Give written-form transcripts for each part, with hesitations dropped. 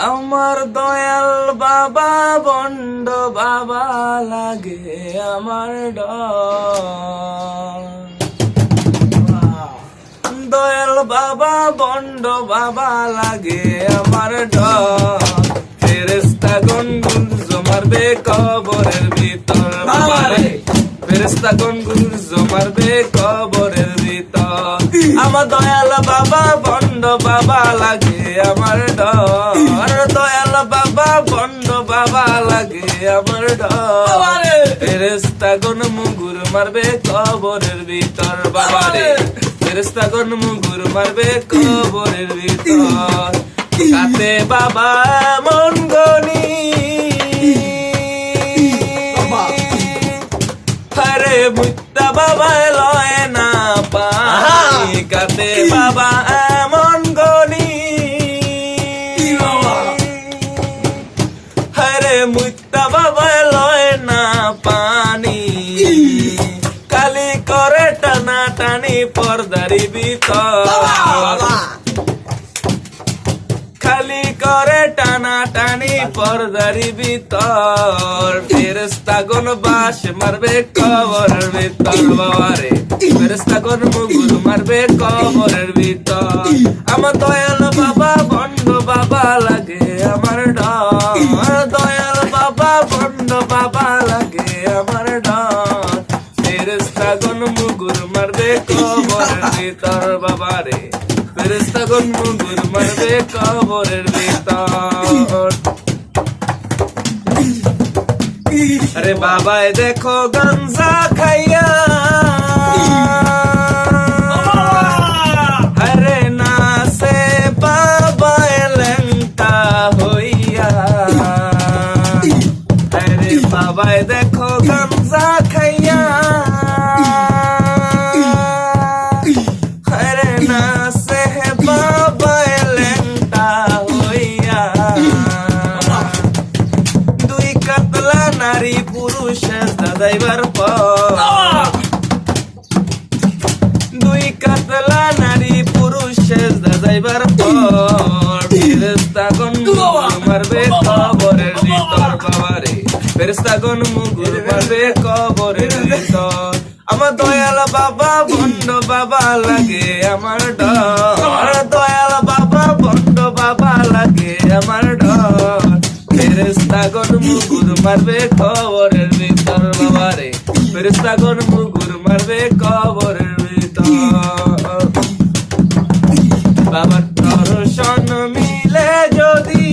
আমার দয়াল বাবা বন্ড বাবা লাগে আমার ডর। দয়াল বাবা বন্ড বাবা লাগে আমার ডর। ফেরেশতা গুনগুন মারবে কবরের ভিতর বাবারে, ফেরেশতা গুনগুন মারবে কবরের ভিতর। আমার দয়াল বাবা বন্ড বাবা লাগে আমার ডর। দয়াল বাবা বন্ড বাবা লাগে আমার ডর। ফেরেশতা গুন মুগুর মারবে কবরের ভিতর বাবারে, ফেরেশতা গুন মুগুর মারবে কবরের ভিতর। কাতে বাবা মন গনি হরে মুক্তা বাবা লয় না পানি। কাতে বাবা এমন গনি হরে মুক্তা বাবা লয় না পানি। কালি করে টানা টানি পর্দারি ভিতর, খালি করে টানা টানি পর্দারি ভিতর। ফেরেশতা গুন বাস মারবে কবরের ভিতর বাবারে, ফেরেশতা গুন মুগুর মারবে কবরের ভিতর। আমার দয়াল বাবা বন্ড বাবা লাগে আমার ডর। দয়াল বাবা বন্ড বাবা লাগে আমার ডর। ফেরেশতা গুন মুগুর মারবে কবরের ভিতর বাবারে, ফেরেশতা গুন মুগুর মারবে কবরের ভিতর। আরে বাবাই দেখো গাঞ্জা খাইয়া, আরে নাচে বাবাই ল্যাংটা হইয়া। আরে বাবাই দেখো গাঞ্জা খাইয়া, আরে নাচে বাবাই ল্যাংটা হইয়া। দুই কাতলা নারী পুরুষ দাদাইবার পর, দুই কাতলা নারী পুরুষ দাদাইবার পর। ফেরেশতা গুন মুগুর মারবে কবরের ভিতর বাবারে, ফেরেশতা গুন মুগুর মারবে কবরের ভিতর। আমার দয়াল বাবা বন্ড বাবা লাগে আমার ডর। দয়াল বাবা বন্ড বাবা লাগে আমার ডর। ফেরেশতা গুন মুগুর মারবে কবরের ভিতর বাবারে, ফেরেশতা গুন মুগুর মারবে কবরের ভিতর। বাবার দর্শন মিলে যদি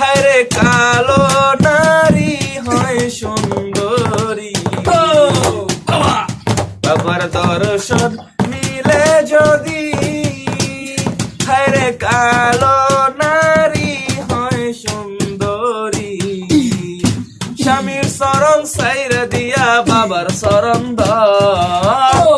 হরে কালো নারী হয় সুন্দরী। বাবার দর্শন মিলে যদি হরে কালো নারী হয় সুন্দরী। স্বামীর শরণ সাইরা দিয়া বাবার শরণ ধর,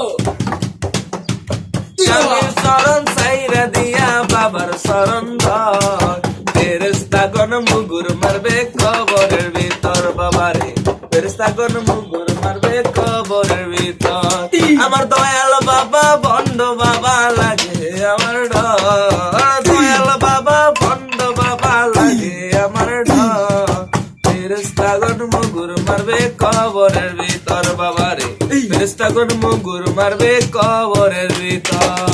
স্বামীর শরণ সাইরা দিয়া বাবার শরণ ধর। ফেরেশতা গুন মুগুর মারবে কবরের ভিতর বাবারে, ফেরেশতা গুন মুগুর মারবে কবরের ভিতর। আমার দয়াল বাবা বন্ড বাবা লাগে আমার ডর। দয়াল বাবা বন্ড বাবা লাগে আমার ডর। ফেরেশতা গুন মুগুর মারবে কবরের ভিতর বাবারে, ফেরেশতা গুন মুগুর মারবে কবরের ভিতর।